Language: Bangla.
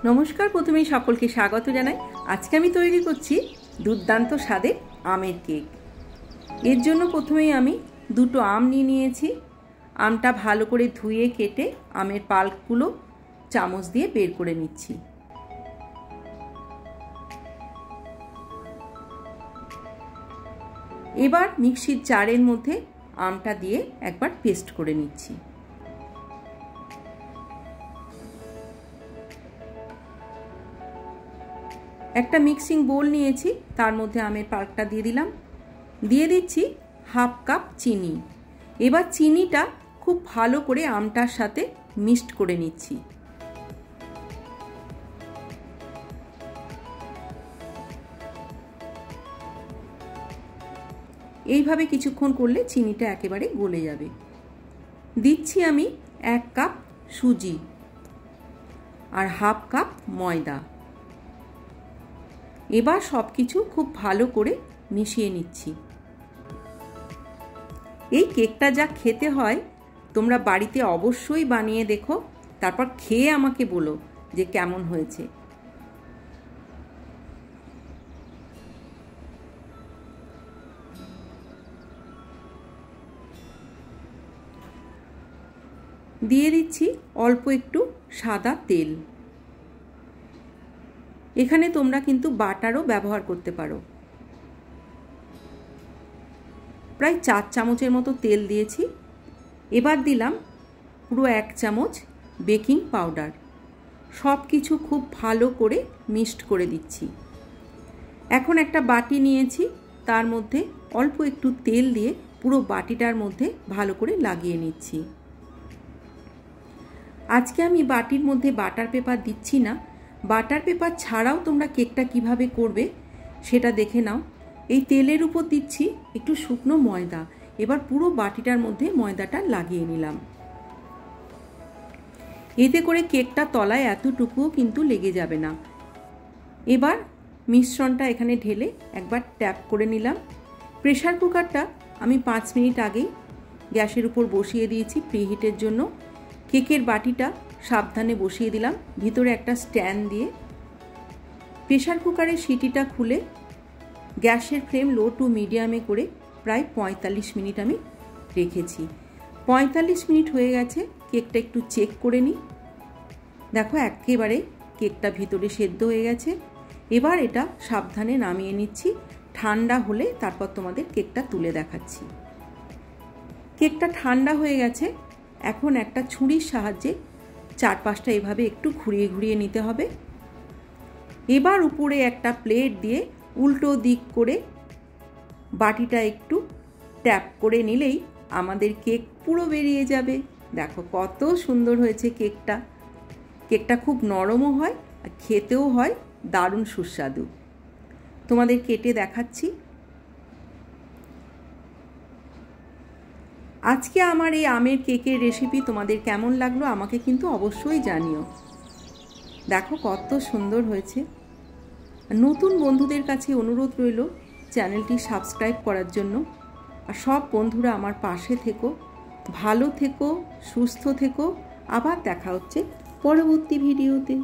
নমস্কার, প্রথমেই সকলকে স্বাগত জানাই। আজকে আমি তৈরি করছি দুর্দান্ত স্বাদের আমের কেক। এর জন্য প্রথমেই আমি দুটো আম নিয়েছি। আমটা ভালো করে ধুয়ে কেটে আমের পাল্পগুলো চামচ দিয়ে বের করে নিচ্ছি। এবার মিক্সির জারের মধ্যে আমটা দিয়ে একবার পেস্ট করে নিচ্ছি। একটা মিক্সিং বোল নিয়েছি, তার মধ্যে আমের পাল্পটা দিয়ে দিলাম। দিয়ে দিচ্ছি হাফ কাপ চিনি। এবার চিনিটা খুব ভালো করে আমটার সাথে মিক্সড করে নিচ্ছি। এইভাবে কিছুক্ষণ করলে চিনিটা একেবারে গলে যাবে। দিচ্ছি আমি 1 কাপ সুজি আর হাফ কাপ ময়দা। এবার সব কিছু খুব ভালো করে মিশিয়ে নিচ্ছি। এই কেকটা যা খেতে হয় তোমরা বাড়িতে অবশ্যই বানিয়ে দেখো, তারপর খেয়ে আমাকে বলো যে কেমন হয়েছে। দিয়ে দিচ্ছি অল্প একটু সাদা তেল। এখানে তোমরা কিন্তু বাটারও ব্যবহার করতে পারো। প্রায় 4 চামচের মতো তেল দিয়েছি। এবার দিলাম পুরো 1 চামচ বেকিং পাউডার। সব কিছু খুব ভালো করে মিক্সড করে দিচ্ছি। এখন একটা বাটি নিয়েছি, তার মধ্যে অল্প একটু তেল দিয়ে পুরো বাটিটার মধ্যে ভালো করে লাগিয়ে নিচ্ছি। আজকে আমি বাটির মধ্যে বাটার পেপার দিচ্ছি না। বাটার পেপার ছাড়াও তোমরা কেকটা কিভাবে করবে সেটা দেখে নাও। এই তেলের উপর দিচ্ছি একটু শুকনো ময়দা। এবার পুরো বাটিটার মধ্যে ময়দাটা লাগিয়ে নিলাম। এতে করে কেকটা তলায় এতটুকুও কিন্তু লেগে যাবে না। এবার মিশ্রণটা এখানে ঢেলে একবার ট্যাপ করে নিলাম। প্রেসার কুকারটা আমি 5 মিনিট আগেই গ্যাসের উপর বসিয়ে দিয়েছি প্রিহিটের জন্য। কেকের বাটিটা সাবধানে বসিয়ে দিলাম ভিতরে একটা স্ট্যান্ড দিয়ে। প্রেসার কুকারের সিটিটা খুলে গ্যাসের ফ্লেম লো টু মিডিয়ামে করে প্রায় 45 মিনিট আমি রেখেছি। 45 মিনিট হয়ে গেছে। কেকটা একটু চেক করে নিই। দেখো একেবারে কেকটা ভিতরে সেদ্ধ হয়ে গেছে। এবার এটা সাবধানে নামিয়ে নিচ্ছি। ঠান্ডা হলে তারপর তোমাদের কেকটা তুলে দেখাচ্ছি। কেকটা ঠান্ডা হয়ে গেছে। এখন একটা ছুরির সাহায্যে চারপাশটা এভাবে একটু ঘুরিয়ে ঘুরিয়ে নিতে হবে। এবার উপরে একটা প্লেট দিয়ে উল্টো দিক করে বাটিটা একটু ট্যাপ করে নিলেই আমাদের কেক পুরো বেরিয়ে যাবে। দেখো কত সুন্দর হয়েছে কেকটা। কেকটা খুব নরমও হয় আর খেতেও হয় দারুণ সুস্বাদু। তোমাদের কেটে দেখাচ্ছি। আজকে আমার এই আমের কেকের রেসিপি তোমাদের কেমন লাগলো আমাকে কিন্তু অবশ্যই জানিও। দেখো কত সুন্দর হয়েছে। নতুন বন্ধুদের কাছে অনুরোধ রইল চ্যানেলটি সাবস্ক্রাইব করার জন্য। আর সব বন্ধুরা আমার পাশে থেকো, ভালো থেকো, সুস্থ থেকো। আবার দেখা হচ্ছে পরবর্তী ভিডিওতে।